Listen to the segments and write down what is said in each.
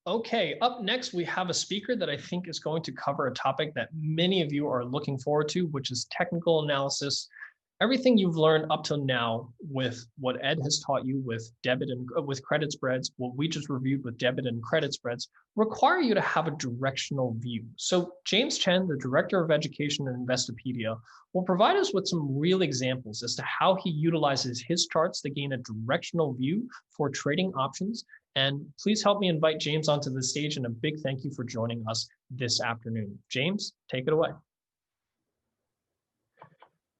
Okay, up next, we have a speaker that I think is going to cover a topic that many of you are looking forward to, which is technical analysis. Everything you've learned up till now with what Ed has taught you with debit and with credit spreads, what we just reviewed with debit and credit spreads, require you to have a directional view. So James Chen, the Director of Education at Investopedia, will provide us with some real examples as to how he utilizes his charts to gain a directional view for trading options. And please help me invite James onto the stage, and a big thank you for joining us this afternoon. James, take it away.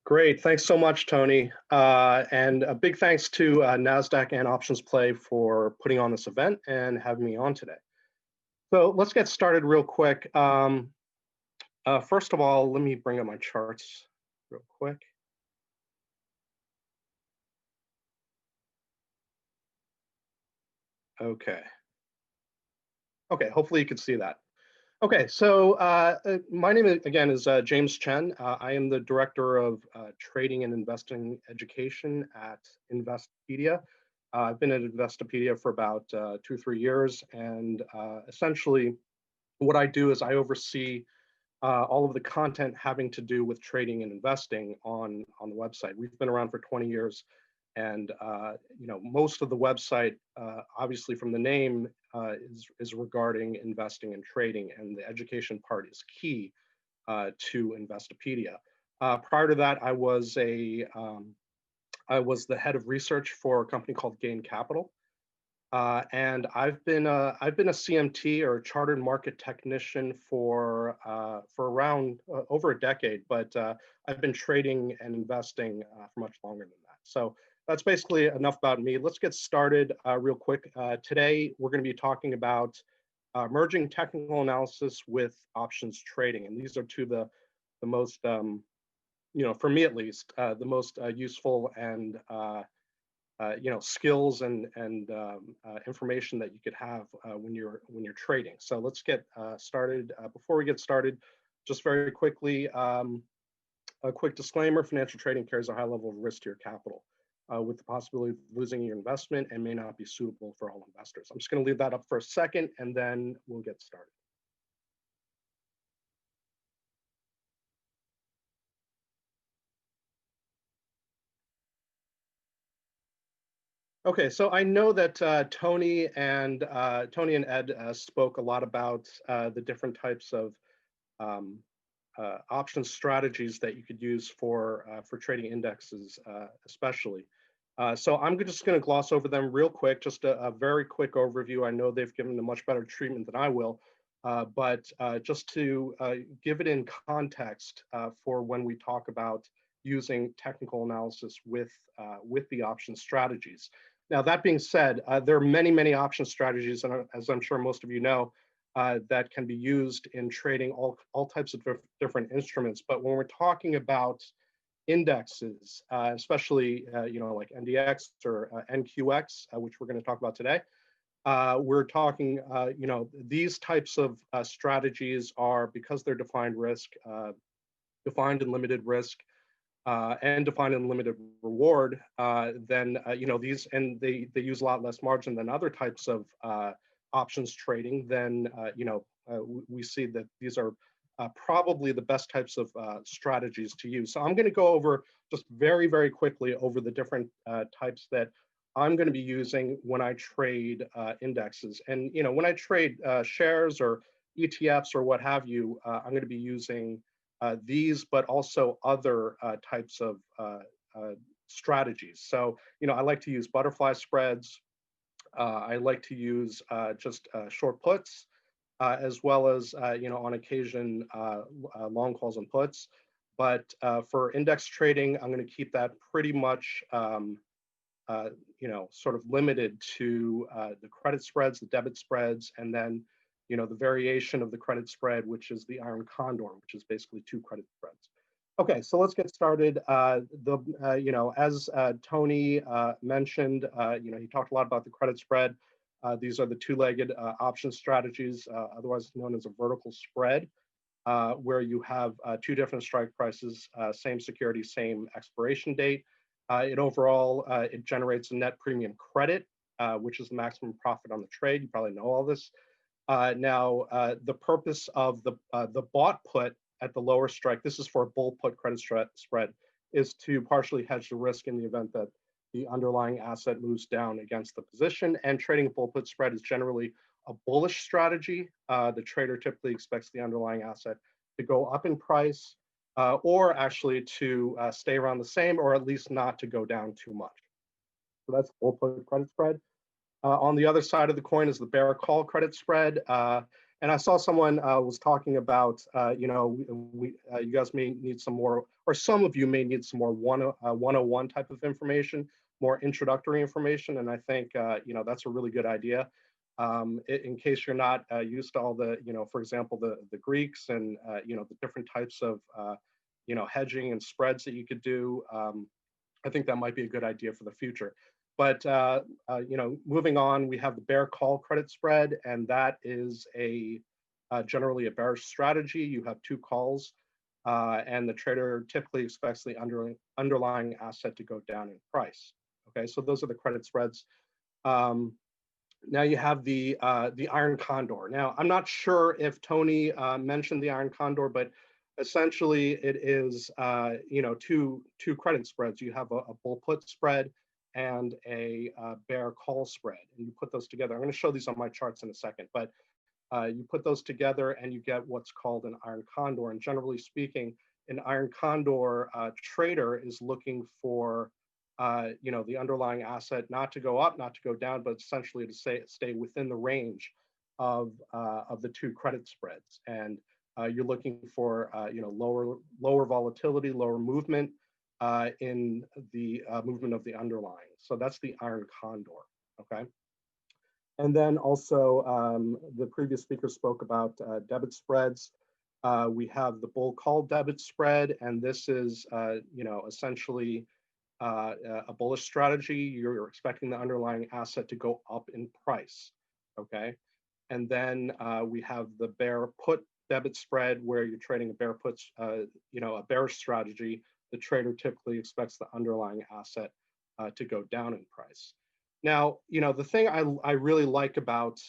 Great, thanks so much, Tony. And a big thanks to Nasdaq and Options Play for putting on this event and having me on today. So let's get started real quick. First of all, let me bring up my charts real quick. Okay, hopefully you can see that. Okay, so my name again is James Chen. I am the Director of Trading and Investing Education at Investopedia. I've been at Investopedia for about 2 or 3 years, and essentially what I do is I oversee all of the content having to do with trading and investing on the website. We've been around for 20 years. And most of the website, obviously from the name, is regarding investing and trading, and the education part is key to Investopedia. Prior to that, I was the head of research for a company called Gain Capital, and I've been a CMT, or Chartered Market Technician, for around over a decade, but I've been trading and investing for much longer than that. So that's basically enough about me. Let's get started real quick. Today, we're going to be talking about merging technical analysis with options trading. And these are two of the most, for me at least, the most useful and, skills and information that you could have when you're trading. So let's get started. Before we get started, just very quickly, a quick disclaimer: financial trading carries a high level of risk to your capital, with the possibility of losing your investment, and may not be suitable for all investors. I'm just going to leave that up for a second, and then we'll get started. Okay, so I know that Tony and Ed spoke a lot about the different types of option strategies that you could use for trading indexes, especially. So I'm just going to gloss over them real quick, just a very quick overview. I know they've given a much better treatment than I will, but just to give it in context for when we talk about using technical analysis with the option strategies. Now, that being said, there are many option strategies, and as I'm sure most of you know, that can be used in trading all types of different instruments. But when we're talking about indexes, especially like NDX or NQX, which we're going to talk about today, we're talking these types of strategies are, because they're defined risk, defined and limited risk, and defined and limited reward, then these, and they use a lot less margin than other types of options trading. Then we see that these are probably the best types of strategies to use. So I'm going to go over just very quickly over the different types that I'm going to be using when I trade indexes. And when I trade shares or ETFs or what have you, I'm going to be using these, but also other types of strategies. So I like to use butterfly spreads. I like to use just short puts, as well as on occasion long calls and puts. But for index trading, I'm going to keep that pretty much sort of limited to the credit spreads, the debit spreads, and then the variation of the credit spread, which is the iron condor, which is basically 2 credit spreads. Okay, so let's get started. As Tony mentioned, he talked a lot about the credit spread. These are the 2-legged option strategies, otherwise known as a vertical spread, where you have 2 different strike prices, same security, same expiration date. It overall, it generates a net premium credit which is the maximum profit on the trade. You probably know all this. The purpose of the bought put at the lower strike, this is for a bull put credit spread, is to partially hedge the risk in the event that the underlying asset moves down against the position. And trading a bull put spread is generally a bullish strategy. The trader typically expects the underlying asset to go up in price, or actually to stay around the same, or at least not to go down too much. So that's bull put credit spread. On the other side of the coin is the bear call credit spread. And I saw someone was talking about, you guys may need some more, or some of you may need some more 101 type of information, more introductory information. And I think, that's a really good idea. In case you're not used to all the, for example, the Greeks and, the different types of, hedging and spreads that you could do. I think that might be a good idea for the future. But moving on, we have the bear call credit spread, and that is generally a bearish strategy. You have two calls, and the trader typically expects the underlying asset to go down in price. Okay, so those are the credit spreads. Now you have the iron condor. Now I'm not sure if Tony mentioned the iron condor, but essentially it is two credit spreads. You have a bull put spread and a bear call spread, and you put those together. I'm going to show these on my charts in a second, but you put those together and you get what's called an iron condor. And generally speaking, an iron condor trader is looking for the underlying asset not to go up, not to go down, but essentially to stay within the range of the two credit spreads. And you're looking for lower volatility, lower movement in the movement of the underlying. So that's the iron condor, okay? And then also the previous speaker spoke about debit spreads. We have the bull call debit spread, and this is essentially a bullish strategy. You're expecting the underlying asset to go up in price, okay? And then we have the bear put debit spread, where you're trading a bear puts, a bearish strategy. The trader typically expects the underlying asset to go down in price. Now, the thing I really like about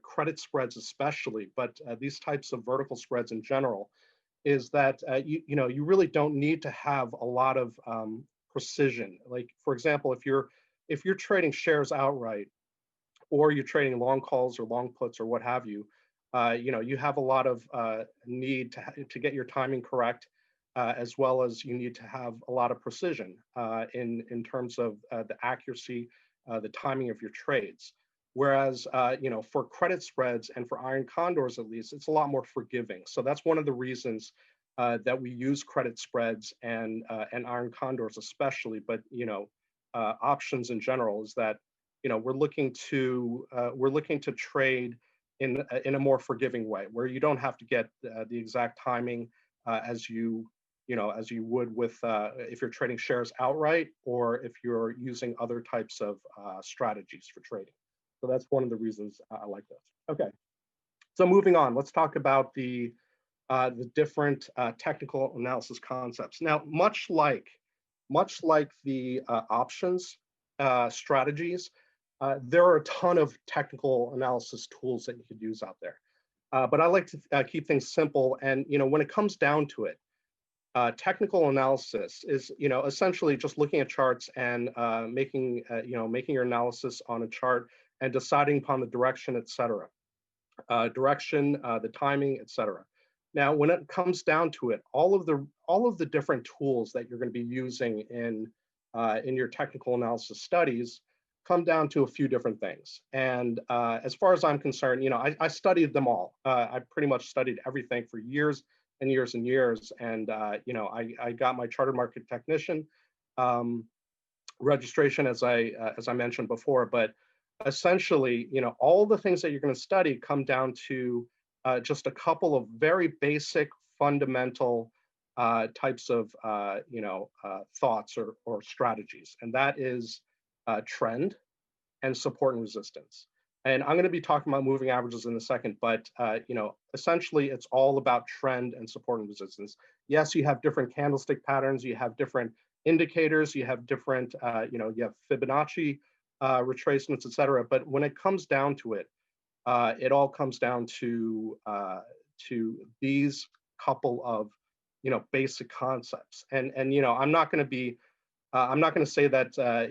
credit spreads especially, but these types of vertical spreads in general, is that you really don't need to have a lot of precision. Like, for example, if you're trading shares outright, or you're trading long calls or long puts or what have you, you have a lot of need to get your timing correct. As well as you need to have a lot of precision in terms of the accuracy, the timing of your trades. Whereas, for credit spreads and for iron condors, at least, it's a lot more forgiving. So that's one of the reasons that we use credit spreads and iron condors especially, but options in general, is that we're looking to trade in a more forgiving way, where you don't have to get the exact timing as you would with if you're trading shares outright, or if you're using other types of strategies for trading. So that's one of the reasons I like this. Okay, so moving on, let's talk about the different technical analysis concepts. Now, much like the options strategies, there are a ton of technical analysis tools that you could use out there. But I like to keep things simple. And when it comes down to it, technical analysis is, essentially just looking at charts and making your analysis on a chart and deciding upon the direction, et cetera. The timing, et cetera. Now, when it comes down to it, all of the different tools that you're going to be using in your technical analysis studies come down to a few different things. And as far as I'm concerned, I studied them all. I pretty much studied everything for years and years and years. And, I got my chartered market technician registration, as I mentioned before, but essentially, all the things that you're going to study come down to just a couple of very basic, fundamental types of, thoughts or strategies. And that is trend and support and resistance. And I'm going to be talking about moving averages in a second, but essentially it's all about trend and support and resistance. Yes, you have different candlestick patterns, you have different indicators, you have different, you have Fibonacci retracements, etc. But when it comes down to it, it all comes down to these couple of basic concepts. And I'm not going to be I'm not going to say that a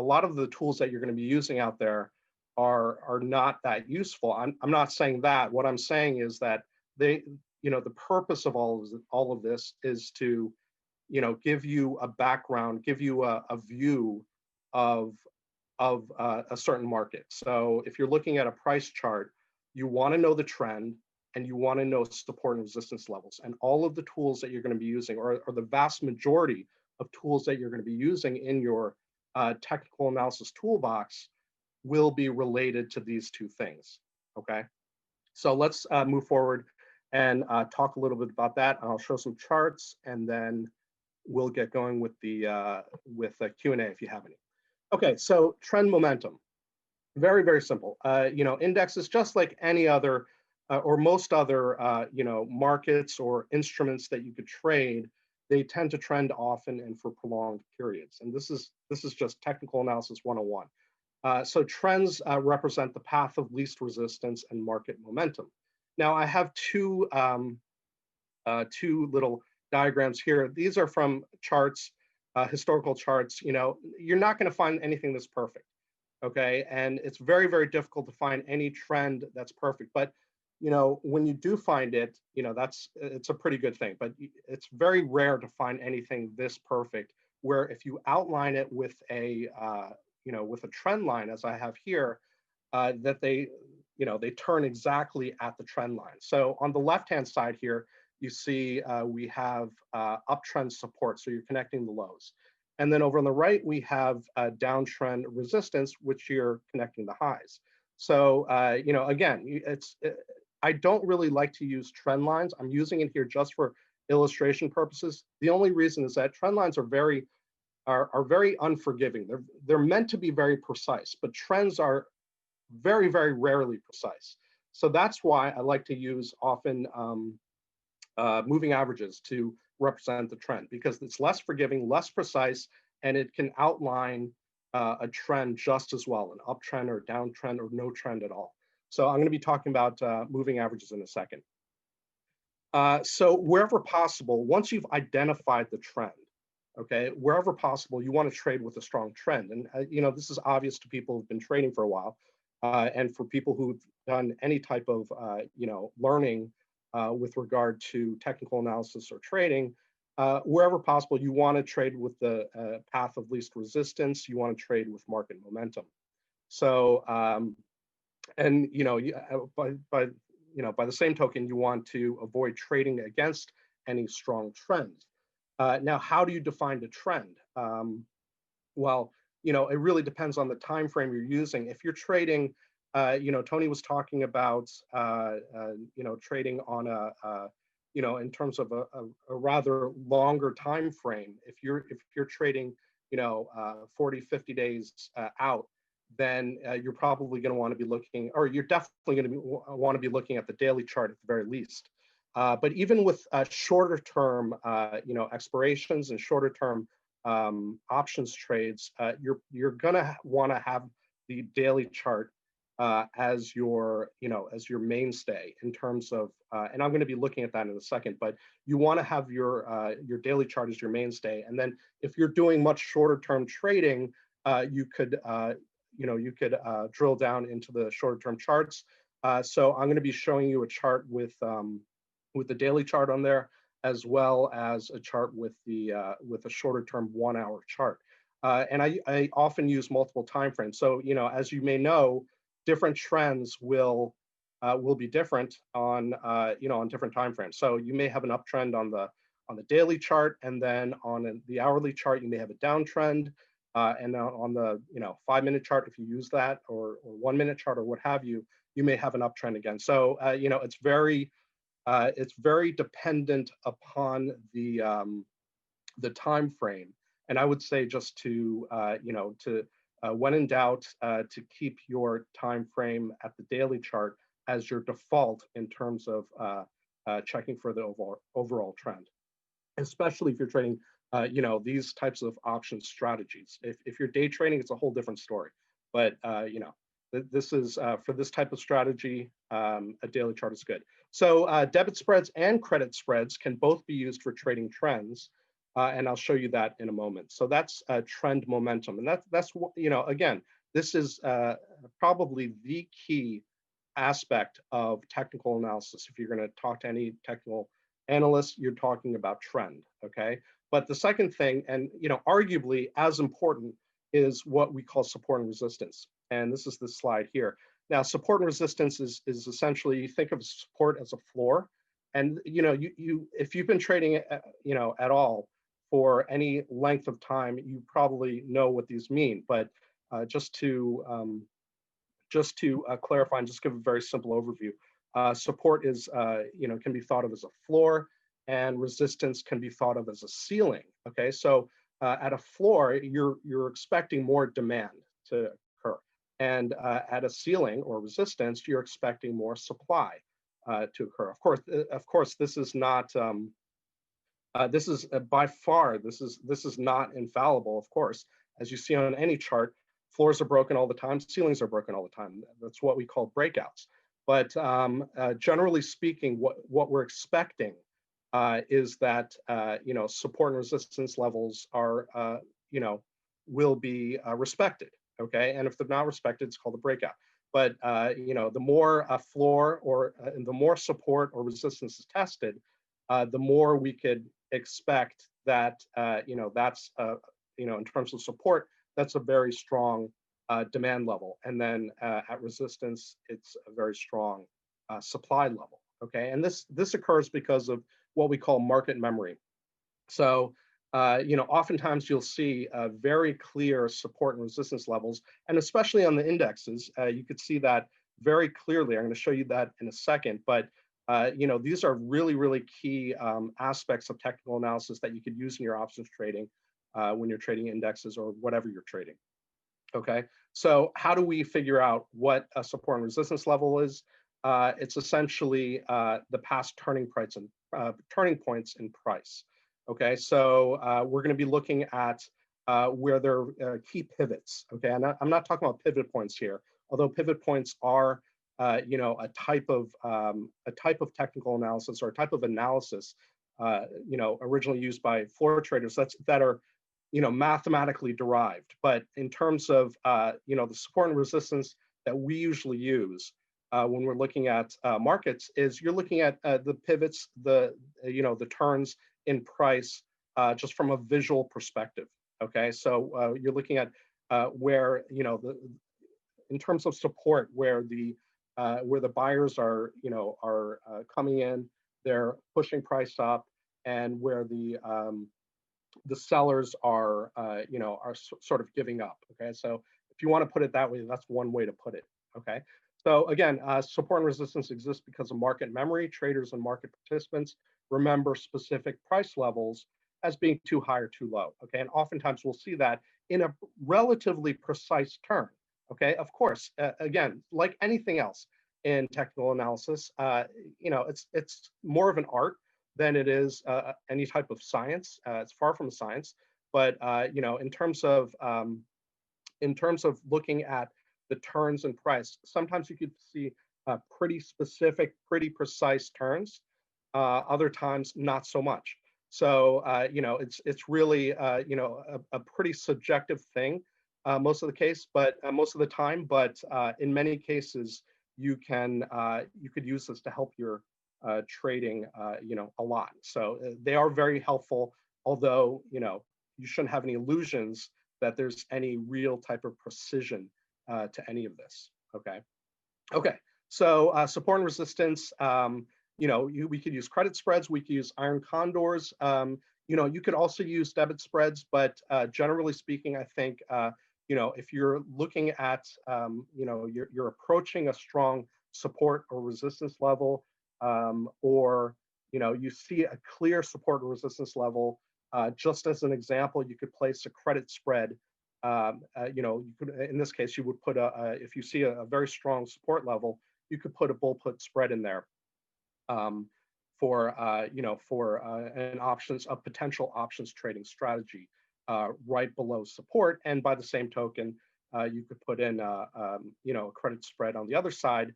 lot of the tools that you're going to be using out there are not that useful. I'm not saying that. What I'm saying is that they the purpose of all of this is to give you a background, give you a view of a certain market. So if you're looking at a price chart, you want to know the trend and you want to know support and resistance levels. And all of the tools that you're going to be using, or the vast majority of tools that you're going to be using in your technical analysis toolbox, will be related to these two things. Okay, so let's move forward and talk a little bit about that. I'll show some charts, and then we'll get going with the Q&A if you have any. Okay, so trend momentum, very, very simple. Index is just like any other or most other markets or instruments that you could trade. They tend to trend often and for prolonged periods. And this is just technical analysis 101. So trends represent the path of least resistance and market momentum. Now I have two little diagrams here. These are from charts, historical charts. You're not going to find anything that's perfect, okay? And it's very, very difficult to find any trend that's perfect. But when you do find it, it's a pretty good thing. But it's very rare to find anything this perfect, where if you outline it with a with a trend line, as I have here, that they turn exactly at the trend line. So on the left-hand side here, you see we have uptrend support, so you're connecting the lows. And then over on the right, we have downtrend resistance, which you're connecting the highs. So, again, I don't really like to use trend lines. I'm using it here just for illustration purposes. The only reason is that trend lines are very unforgiving. They're meant to be very precise, but trends are very, very rarely precise. So that's why I like to use often moving averages to represent the trend, because it's less forgiving, less precise, and it can outline a trend just as well, an uptrend or downtrend or no trend at all. So I'm going to be talking about moving averages in a second. So wherever possible, once you've identified the trend, okay, wherever possible, you want to trade with a strong trend. And this is obvious to people who've been trading for a while, and for people who've done any type of learning with regard to technical analysis or trading. Wherever possible, you want to trade with the path of least resistance. You want to trade with market momentum. So, and by the same token, you want to avoid trading against any strong trends. Now, how do you define a trend? Well, it really depends on the time frame you're using. If you're trading, Tony was talking about, trading on in terms of a rather longer time frame. If you're trading, 40, 50 days out, then you're probably going to want to be looking, or you're definitely going to want to be looking at the daily chart at the very least. But even with shorter term, expirations and shorter term options trades, you're going to want to have the daily chart as your mainstay in terms of, and I'm going to be looking at that in a second. But you want to have your daily chart as your mainstay, and then if you're doing much shorter term trading, you could drill down into the shorter term charts. So I'm going to be showing you a chart with the daily chart on there, as well as a chart with a shorter term 1 hour chart. And I often use multiple time frames. So as you may know, different trends will be different on on different time frames. So you may have an uptrend on the daily chart, and then on the hourly chart you may have a downtrend. And on the 5-minute chart, if you use that, or 1-minute chart, or what have you, you may have an uptrend again. So it's very dependent upon the time frame. And I would say just to when in doubt, to keep your time frame at the daily chart as your default in terms of checking for the overall trend, especially if you're trading these types of option strategies. If you're day trading, it's a whole different story. But this is for this type of strategy, a daily chart is good. So debit spreads and credit spreads can both be used for trading trends, and I'll show you that in a moment. So that's trend momentum, and that's again, this is probably the key aspect of technical analysis. If you're going to talk to any technical analyst, you're talking about trend, okay? But the second thing, and arguably as important, is what we call support and resistance. And this is the slide here. Now, support and resistance is essentially, you think of support as a floor, and if you've been trading at all for any length of time, you probably know what these mean. But just to clarify and just give a very simple overview, support is can be thought of as a floor, and resistance can be thought of as a ceiling. Okay, so at a floor, you're expecting more demand to occur, and at a ceiling or resistance, you're expecting more supply to occur. Of course, this is not. This is by far, this is not infallible. Of course, as you see on any chart, floors are broken all the time, ceilings are broken all the time. That's what we call breakouts. But generally speaking, what we're expecting is that support and resistance levels are will be respected. Okay, and if they're not respected, it's called a breakout. But the more floor or the more support or resistance is tested, the more we could expect that that's in terms of support, that's a very strong demand level, and then at resistance, it's a very strong supply level. Okay, and this occurs because of what we call market memory. So oftentimes you'll see very clear support and resistance levels, and especially on the indexes, you could see that very clearly. I'm going to show you that in a second, but these are really key aspects of technical analysis that you could use in your options trading when you're trading indexes or whatever you're trading. Okay, so how do we figure out what a support and resistance level is? It's essentially the past turning points in price. Okay, so we're going to be looking at where there are key pivots. Okay, and I'm not talking about pivot points here, although pivot points are a type of technical analysis or a type of analysis originally used by floor traders that are mathematically derived. But in terms of the support and resistance that we usually use when we're looking at markets, is you're looking at the pivots, the turns in price just from a visual perspective. Okay, so you're looking at where in terms of support, where the buyers are coming in, they're pushing price up, and where the sellers are sort of giving up. Okay, so if you want to put it that way, that's one way to put it. Okay, so again, support and resistance exists because of market memory. Traders and market participants remember specific price levels as being too high or too low. Okay, and oftentimes we'll see that in a relatively precise turn. Okay, of course, again, like anything else in technical analysis, it's more of an art than it is any type of science. It's far from a science, but in terms of looking at the turns in price, sometimes you could see pretty specific, pretty precise turns. Other times, not so much. So it's really a pretty subjective thing most of the time. But in many cases, you could use this to help your trading a lot. So they are very helpful, although you shouldn't have any illusions that there's any real type of precision to any of this. Okay, so support and resistance, we could use credit spreads, we could use iron condors, you could also use debit spreads, but generally speaking, I think if you're looking at you're approaching a strong support or resistance level, or you see a clear support or resistance level, just as an example, you could place a credit spread. You could, in this case, you would put if you see a very strong support level, you could put a bull put spread in there for a potential options trading strategy right below support. And by the same token, you could put in a credit spread on the other side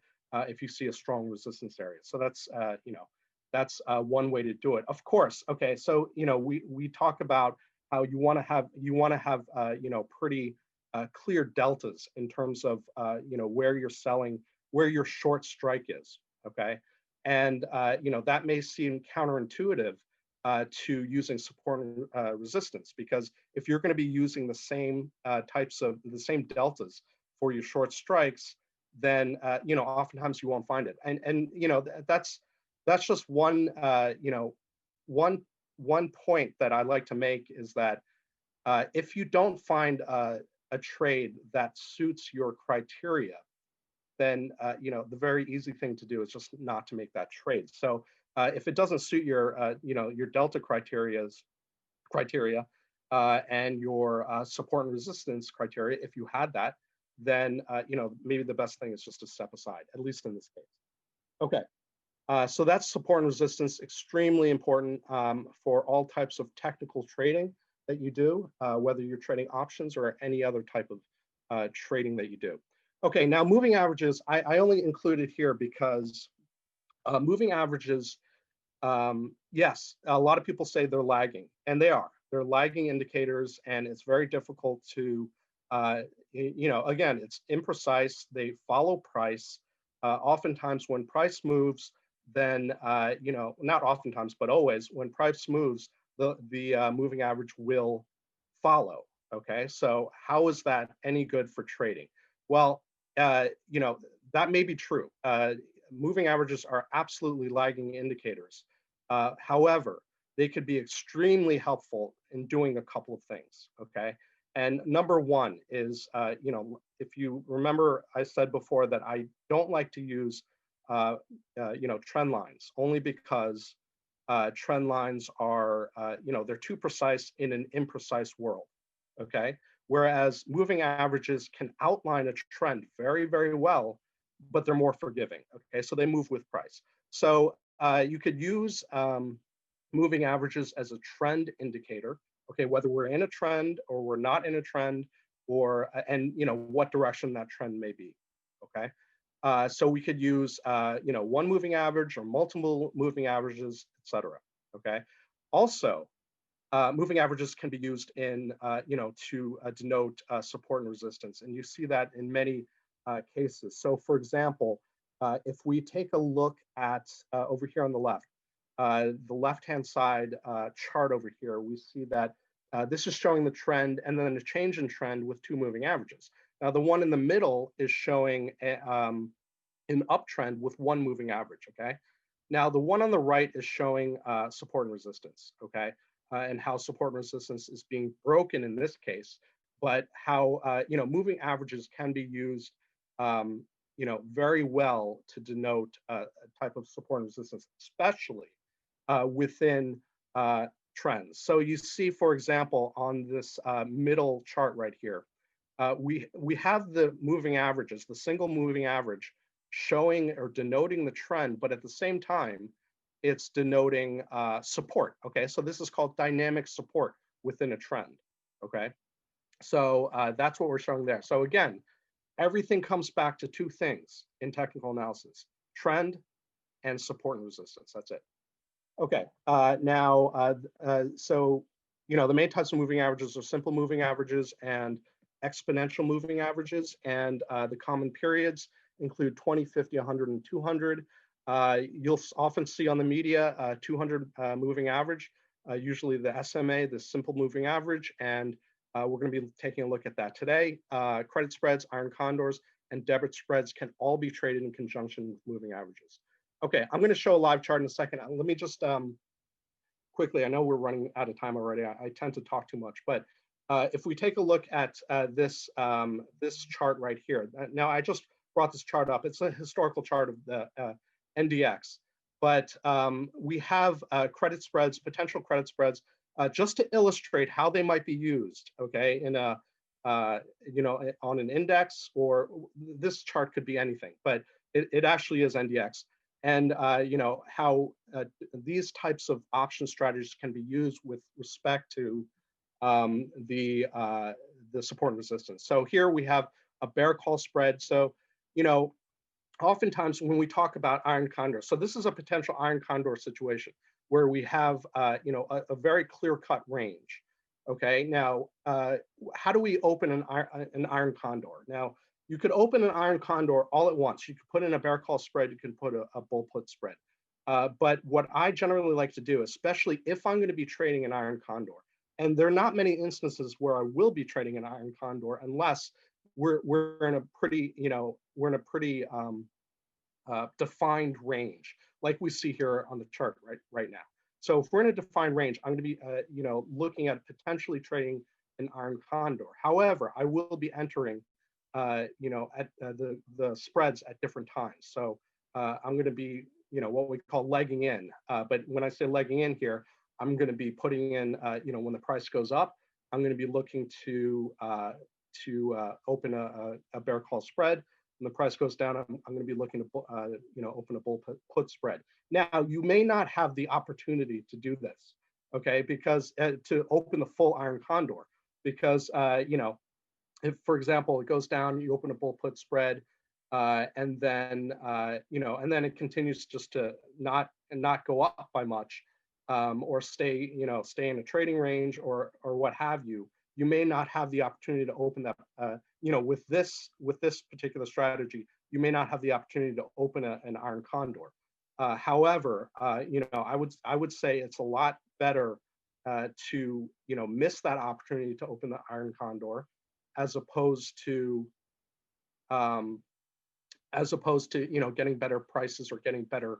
if you see a strong resistance area. So that's one way to do it. Of course, okay. So we talk about how you want to have pretty clear deltas in terms of where you're selling, where your short strike is. Okay, and that may seem counterintuitive to using support and resistance, because if you're going to be using the same the same deltas for your short strikes, then oftentimes you won't find it. And that's just one one point that I like to make, is that if you don't find a trade that suits your criteria, then the very easy thing to do is just not to make that trade. So if it doesn't suit your your delta criteria and your support and resistance criteria, if you had that, then maybe the best thing is just to step aside, at least in this case. Okay, so that's support and resistance, extremely important for all types of technical trading that you do, whether you're trading options or any other type of trading that you do. Okay, now moving averages, I only included here because moving averages, yes, a lot of people say they're lagging, and they are. They're lagging indicators, and it's very difficult to, again, it's imprecise. They follow price. Oftentimes when price moves, then, not oftentimes, but always, when price moves, the moving average will follow. Okay, so how is that any good for trading? Well, that may be true. Moving averages are absolutely lagging indicators. However, they could be extremely helpful in doing a couple of things. Okay, and number one is, if you remember, I said before that I don't like to use, trend lines, only because trend lines are, they're too precise in an imprecise world. Okay, whereas moving averages can outline a trend very, very well, but they're more forgiving. Okay, so they move with price. So you could use moving averages as a trend indicator. Okay, whether we're in a trend or we're not in a trend, or and what direction that trend may be. Okay, so we could use one moving average or multiple moving averages, etc. Okay, also, moving averages can be used in, to denote support and resistance, and you see that in many cases. So, for example, if we take a look at over here on the left-hand side chart over here, we see that this is showing the trend and then a change in trend with two moving averages. Now, the one in the middle is showing an uptrend with one moving average. Okay. Now, the one on the right is showing support and resistance. Okay. And how support and resistance is being broken in this case, but how moving averages can be used very well to denote a type of support and resistance, especially within trends. So you see, for example, on this middle chart right here, we have the moving averages, the single moving average, showing or denoting the trend, but at the same time, it's denoting support. Okay, so this is called dynamic support within a trend. Okay, so that's what we're showing there. So again, everything comes back to two things in technical analysis: trend and support and resistance. That's it. Okay, now, so the main types of moving averages are simple moving averages and exponential moving averages, and the common periods include 20, 50, 100, and 200. You'll often see on the media 200 moving average, usually the SMA, the simple moving average, and we're going to be taking a look at that today. Credit spreads, iron condors, and debit spreads can all be traded in conjunction with moving averages. Okay, I'm going to show a live chart in a second. Let me just quickly, I know we're running out of time already. I tend to talk too much, but if we take a look at this chart right here. Now, I just brought this chart up. It's a historical chart of the NDX, but we have credit spreads, potential credit spreads, just to illustrate how they might be used. Okay, in a on an index, or this chart could be anything, but it actually is NDX. and how these types of option strategies can be used with respect to the support and resistance. So here we have a bear call spread. So oftentimes when we talk about iron condor, so this is a potential iron condor situation where we have a very clear-cut range. Okay, now how do we open an iron condor? Now you could open an iron condor all at once. You could put in a bear call spread. You can put a bull put spread. But what I generally like to do, especially if I'm going to be trading an iron condor, and there are not many instances where I will be trading an iron condor unless we're in a pretty defined range, like we see here on the chart right now. So if we're in a defined range, I'm going to be looking at potentially trading an iron condor. However, I will be entering at the spreads at different times. So I'm going to be what we call legging in. But when I say legging in here, I'm going to be putting in when the price goes up, I'm going to be looking to open a bear call spread. When the price goes down, I'm going to be looking to open a bull put spread. Now you may not have the opportunity to do this, okay? Because to open the full iron condor, because if, for example, it goes down, you open a bull put spread, and then it continues just to not go up by much, or stay in a trading range or what have you. You may not have the opportunity to open that. With this particular strategy, you may not have the opportunity to open an iron condor. However, I would say it's a lot better to miss that opportunity to open the iron condor, as opposed to getting better prices or getting better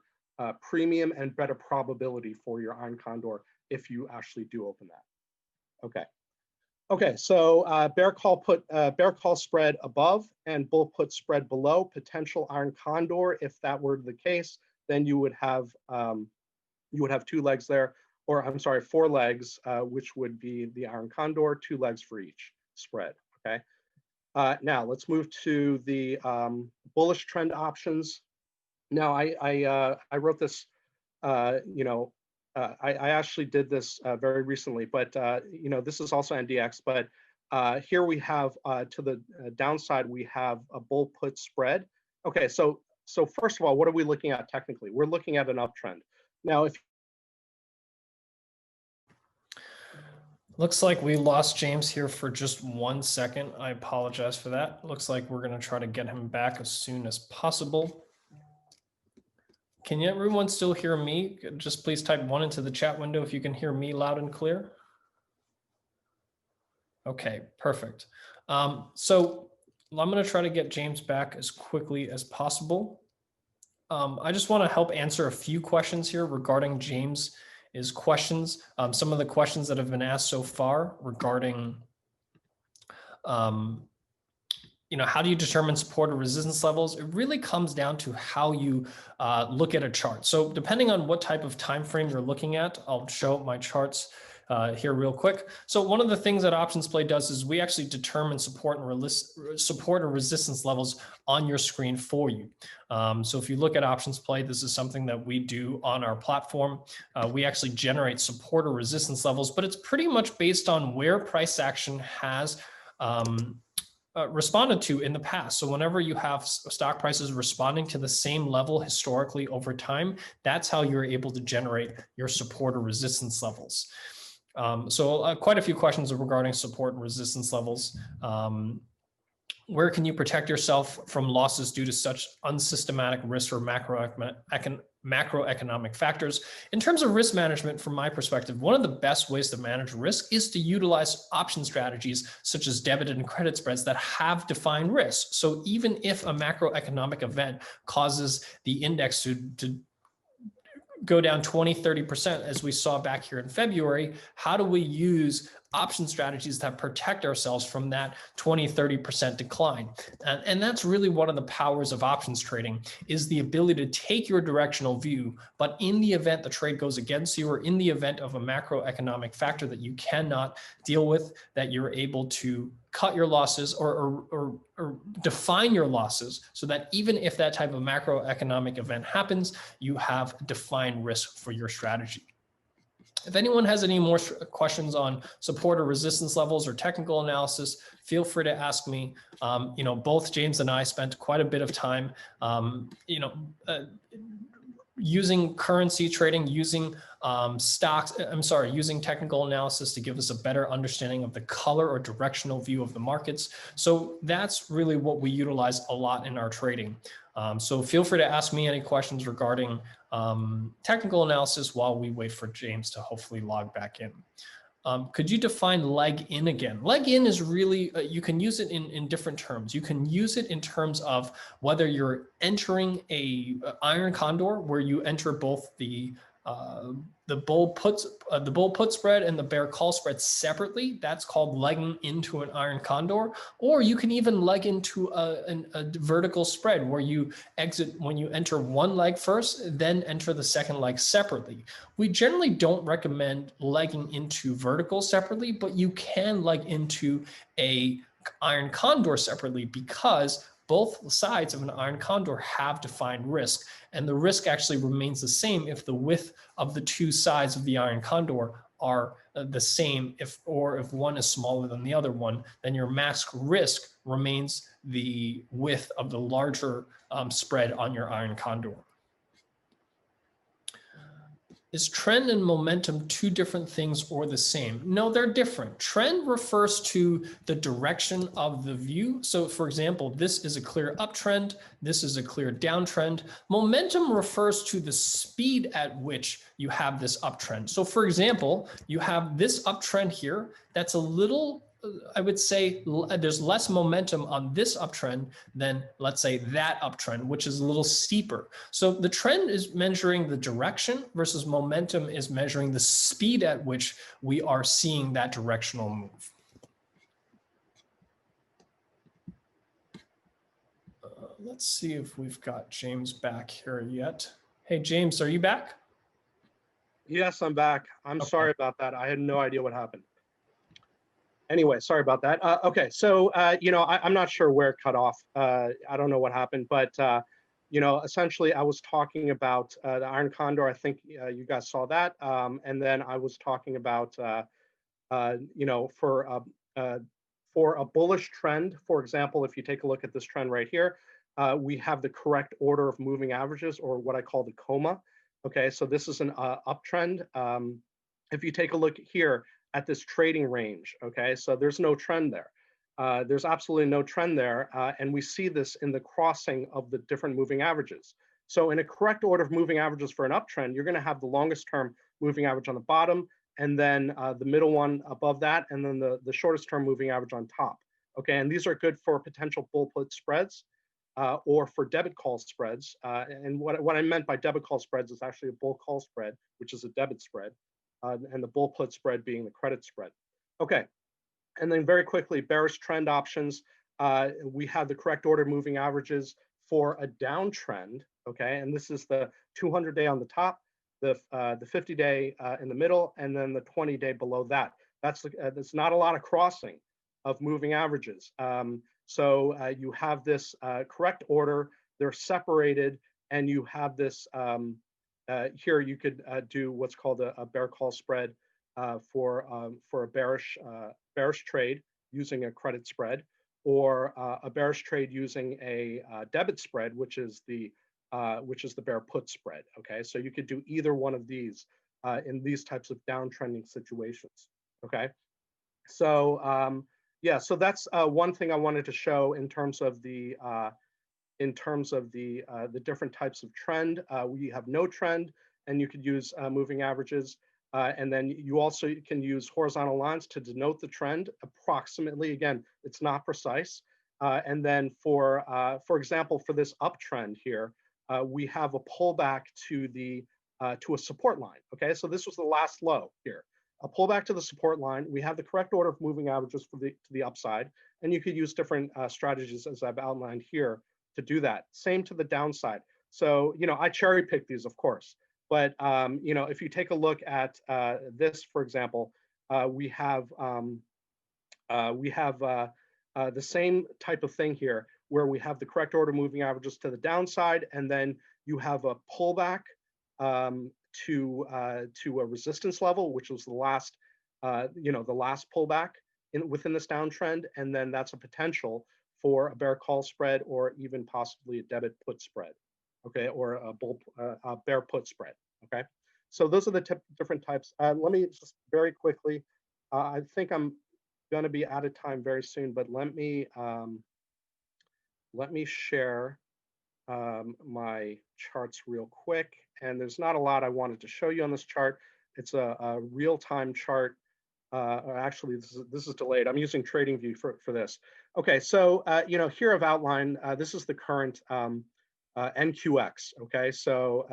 premium and better probability for your iron condor if you actually do open that. Okay, so bear call spread above and bull put spread below potential iron condor. If that were the case, then you would have 2 legs there, or I'm sorry, 4 legs, which would be the iron condor, 2 legs for each spread. Okay. Now let's move to the bullish trend options. Now I wrote this, I actually did this very recently, but this is also NDX. But here we have to the downside, we have a bull put spread. Okay, so first of all, what are we looking at technically? We're looking at an uptrend. Now, if looks like we lost James here for just 1 second. I apologize for that. Looks like we're going to try to get him back as soon as possible. Can everyone still hear me? Just please type 1 into the chat window if you can hear me loud and clear. Okay, perfect. So I'm going to try to get James back as quickly as possible. I just want to help answer a few questions here regarding James's questions. Some of the questions that have been asked so far regarding how do you determine support or resistance levels? It really comes down to how you look at a chart. So depending on what type of time frame you're looking at, I'll show my charts here real quick. So one of the things that Options Play does is we actually determine support or resistance levels on your screen for you. So if you look at Options Play, this is something that we do on our platform. We actually generate support or resistance levels, but it's pretty much based on where price action has responded to in the past. So whenever you have stock prices responding to the same level historically over time, that's how you're able to generate your support or resistance levels. So quite a few questions regarding support and resistance levels. Where can you protect yourself from losses due to such unsystematic risk or macroeconomic factors? In terms of risk management, from my perspective, one of the best ways to manage risk is to utilize option strategies such as debit and credit spreads that have defined risks. So even if a macroeconomic event causes the index to go down 20, 30%, as we saw back here in February, how do we use option strategies that protect ourselves from that 20-30% decline. And that's really one of the powers of options trading, is the ability to take your directional view, but in the event the trade goes against you, or in the event of a macroeconomic factor that you cannot deal with, that you're able to cut your losses or define your losses, so that even if that type of macroeconomic event happens, you have defined risk for your strategy. If anyone has any more questions on support or resistance levels or technical analysis, feel free to ask me. Both James and I spent quite a bit of time, using currency trading, using using technical analysis to give us a better understanding of the color or directional view of the markets. So that's really what we utilize a lot in our trading. So feel free to ask me any questions regarding technical analysis while we wait for James to hopefully log back in. Could you define leg in again? Leg in is really, you can use it in different terms. You can use it in terms of whether you're entering a iron condor, where you enter both the bull put spread and the bear call spread separately. That's called legging into an iron condor. Or you can even leg into a vertical spread, where you exit when you enter one leg first, then enter the second leg separately. We generally don't recommend legging into vertical separately, but you can leg into a iron condor separately, because both sides of an iron condor have defined risk, and the risk actually remains the same if the width of the two sides of the iron condor are the same. If one is smaller than the other one, then your max risk remains the width of the larger spread on your iron condor. Is trend and momentum two different things or the same? No, they're different. Trend refers to the direction of the view. So for example, this is a clear uptrend. This is a clear downtrend. Momentum refers to the speed at which you have this uptrend. So for example, you have this uptrend here. That's a little, I would say there's less momentum on this uptrend than, let's say, that uptrend, which is a little steeper. So the trend is measuring the direction versus momentum is measuring the speed at which we are seeing that directional move. Let's see if we've got James back here yet. Hey, James, are you back? Yes, I'm back. I'm sorry about that. I had no idea what happened. Anyway, sorry about that. Okay, so I'm not sure where it cut off. I don't know what happened, but essentially I was talking about the iron condor. I think you guys saw that, and then I was talking about for a bullish trend. For example, if you take a look at this trend right here, we have the correct order of moving averages, or what I call the coma. Okay, so this is an uptrend. If you take a look here at this trading range, okay, so there's no trend there. There's absolutely no trend there, and we see this in the crossing of the different moving averages. So in a correct order of moving averages for an uptrend, you're going to have the longest term moving average on the bottom, and then the middle one above that, and then the shortest term moving average on top. Okay, and these are good for potential bull put spreads or for debit call spreads. And what I meant by debit call spreads is actually a bull call spread, which is a debit spread. And the bull put spread being the credit spread. Okay, and then very quickly, bearish trend options. We have the correct order moving averages for a downtrend. Okay, and this is the 200-day on the top, the 50-day in the middle, and then the 20-day below that. That's not a lot of crossing of moving averages. So you have this correct order. They're separated, and you have this. Here you could do what's called a bear call spread for a bearish trade using a credit spread, or a bearish trade using a debit spread, which is the bear put spread. Okay, so you could do either one of these in these types of downtrending situations. Okay, so yeah, so that's one thing I wanted to show in terms of the different types of trend. We have no trend, and you could use moving averages. And then you also can use horizontal lines to denote the trend approximately. Again, it's not precise. And then for example, for this uptrend here, we have a pullback to a support line. Okay, so this was the last low here. a pullback to the support line. We have the correct order of moving averages for to the upside, and you could use different strategies as I've outlined here to do that. Same to the downside. So, I cherry pick these, of course, but if you take a look at this, for example, we have the same type of thing here, where we have the correct order moving averages to the downside, and then you have a pullback to a resistance level, which was the last pullback within this downtrend, and then that's a potential for a bear call spread, or even possibly a debit put spread, okay, or a bear put spread, okay. So those are the different types. Let me just very quickly. I think I'm going to be out of time very soon, but let me share my charts real quick. And there's not a lot I wanted to show you on this chart. It's a real-time chart. Actually, this is delayed. I'm using TradingView for this. Okay, so here I've outlined, this is the current NQX. Okay, so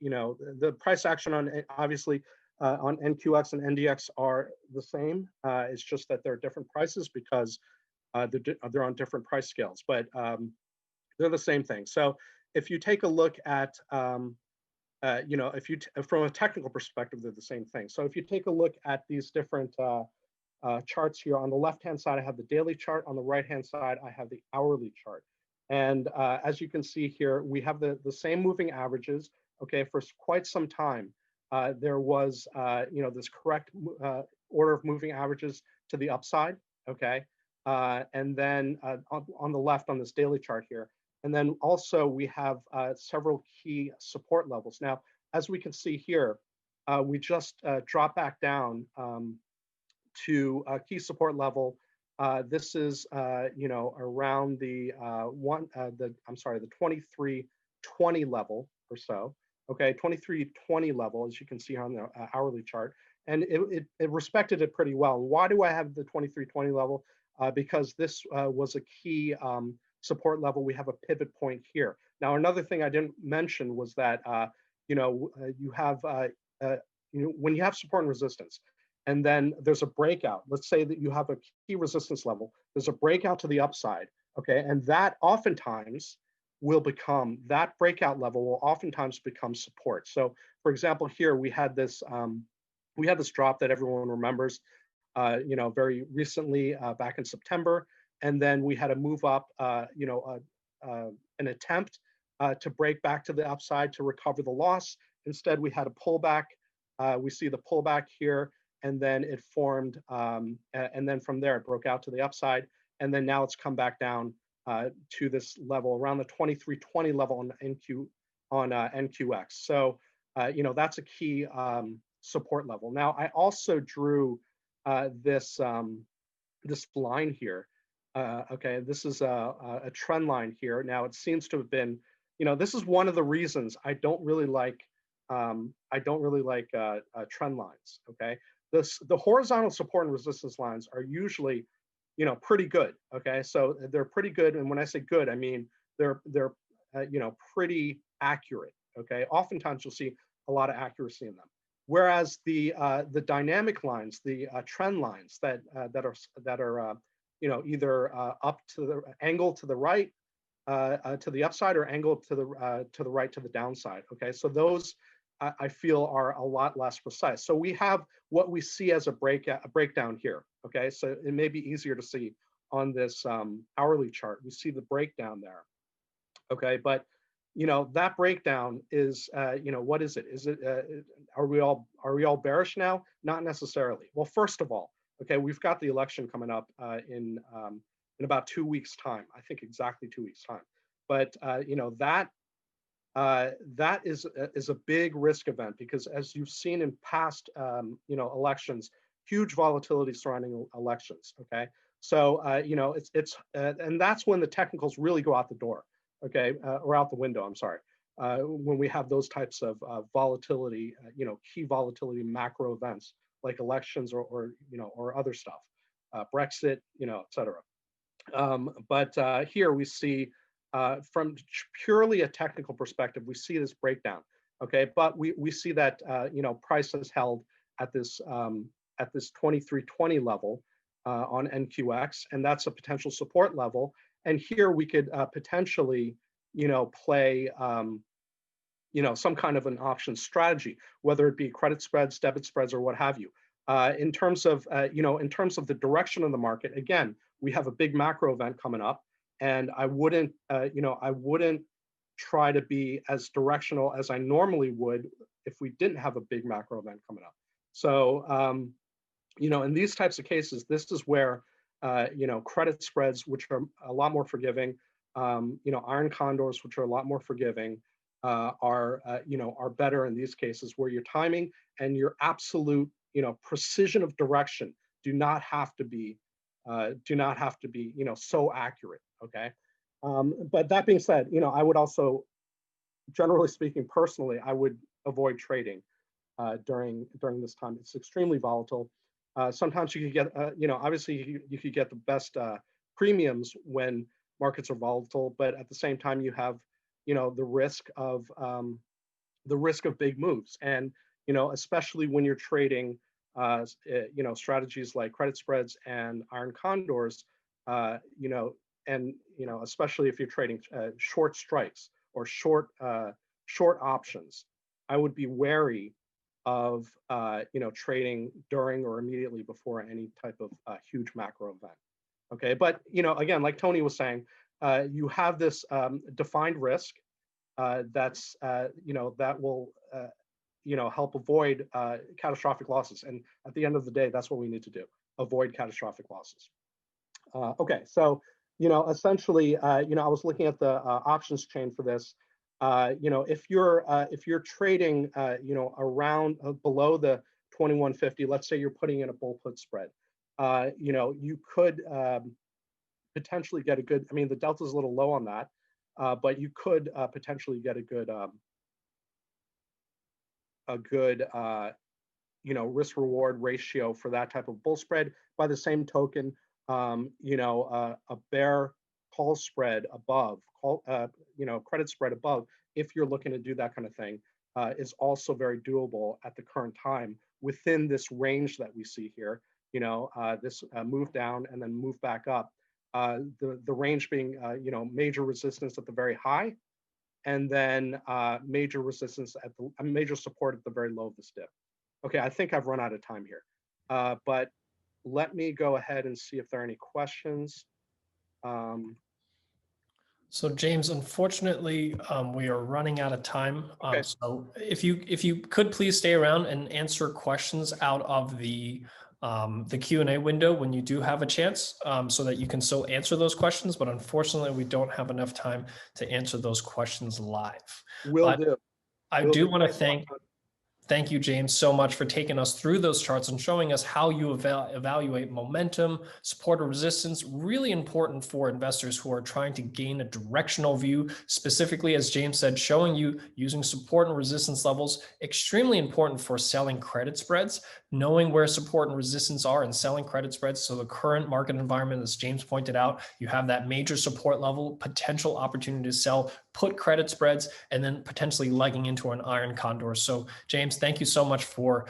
the price action on, obviously, on NQX and NDX are the same. It's just that they're different prices because they're on different price scales, but they're the same thing. So if you take a look at, from a technical perspective, they're the same thing. So if you take a look at these different charts here, on the left-hand side, I have the daily chart. On the right-hand side, I have the hourly chart. And as you can see here, we have the same moving averages, okay, for quite some time. There was, this correct order of moving averages to the upside, okay? And then on the left on this daily chart here. And then also we have several key support levels. Now, as we can see here, we just dropped back down to a key support level. This is, around the 2320 level or so. Okay, 2320 level, as you can see on the hourly chart, and it respected it pretty well. Why do I have the 2320 level? Because this was a key support level. We have a pivot point here. Now, another thing I didn't mention was that you have when you have support and resistance, and then there's a breakout. Let's say that you have a key resistance level. There's a breakout to the upside. Okay, and that oftentimes that breakout level will oftentimes become support. So, for example, here we had this drop that everyone remembers, very recently back in September, and then we had a move up, an attempt to break back to the upside to recover the loss. Instead, we had a pullback. We see the pullback here, and then it formed, and then from there it broke out to the upside, and then now it's come back down to this level around the 2320 level on NQX. So, that's a key support level. Now, I also drew this line here. Okay, this is a trend line here. Now, it seems to have been, this is one of the reasons I don't really like trend lines. Okay, the horizontal support and resistance lines are usually pretty good. Okay, so they're pretty good, and when I say good, I mean they're pretty accurate. Okay, oftentimes you'll see a lot of accuracy in them. Whereas the dynamic lines, the trend lines that are either up to the angle to the right, to the upside, or angle to the right to the downside. Okay, so those I feel are a lot less precise. So we have what we see as a breakdown here. Okay, so it may be easier to see on this hourly chart. We see the breakdown there. Okay, but that breakdown is what is it? Is it are we all bearish now? Not necessarily. Well, first of all, okay, we've got the election coming up in about 2 weeks' time. I think exactly 2 weeks' time. But that is a big risk event, because as you've seen in past elections, huge volatility surrounding elections. Okay, so it's and that's when the technicals really go out the door. Okay, or out the window. I'm sorry. When we have those types of volatility, key volatility macro events like elections or other stuff, Brexit, et cetera. But here we see, from purely a technical perspective, we see this breakdown. Okay, but we see that price has held at this at this 2320 level on NQX, and that's a potential support level. And here we could potentially, play, some kind of an option strategy, whether it be credit spreads, debit spreads, or what have you. In terms of, in terms of the direction of the market, again, we have a big macro event coming up, and I wouldn't try to be as directional as I normally would if we didn't have a big macro event coming up. So, in these types of cases, this is where, credit spreads, which are a lot more forgiving, iron condors, which are a lot more forgiving, are better in these cases, where your timing and your absolute, precision of direction do not have to be, so accurate. Okay. But that being said, I would also, generally speaking, personally, I would avoid trading during this time. It's extremely volatile. Sometimes you could get, obviously you could get the best premiums when markets are volatile, but at the same time you have, the risk of big moves, and especially when you're trading, strategies like credit spreads and iron condors, and especially if you're trading short strikes or short options, I would be wary of trading during or immediately before any type of huge macro event. Okay, but again, like Tony was saying, you have this defined risk that's that will help avoid catastrophic losses, and at the end of the day, that's what we need to do: avoid catastrophic losses. Okay, so essentially, I was looking at the options chain for this. If you're trading, around below the 2150, let's say you're putting in a bull put spread, you could potentially get a good. I mean, the delta is a little low on that, but you could potentially get a good risk reward ratio for that type of bull spread. By the same token, a bear call spread above, credit spread above, if you're looking to do that kind of thing, is also very doable at the current time within this range that we see here. This move down and then move back up. The range being, major resistance at the very high, and then major resistance at the major support at the very low of this dip. Okay, I think I've run out of time here, but let me go ahead and see if there are any questions. So James, unfortunately, we are running out of time. Okay. So if you could please stay around and answer questions out of the Q&A window when you do have a chance, so that you can still answer those questions. But unfortunately, we don't have enough time to answer those questions live. Will do. I do want to thank you, James, so much for taking us through those charts and showing us how you evaluate momentum, support or resistance. Really important for investors who are trying to gain a directional view, specifically, as James said, showing you using support and resistance levels. Extremely important for selling credit spreads, knowing where support and resistance are and selling credit spreads. So the current market environment, as James pointed out, you have that major support level, potential opportunity to sell put credit spreads, and then potentially legging into an iron condor. So James, thank you so much for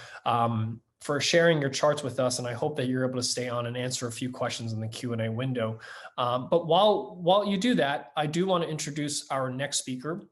sharing your charts with us, and I hope that you're able to stay on and answer a few questions in the Q&A window. But while you do that, I do want to introduce our next speaker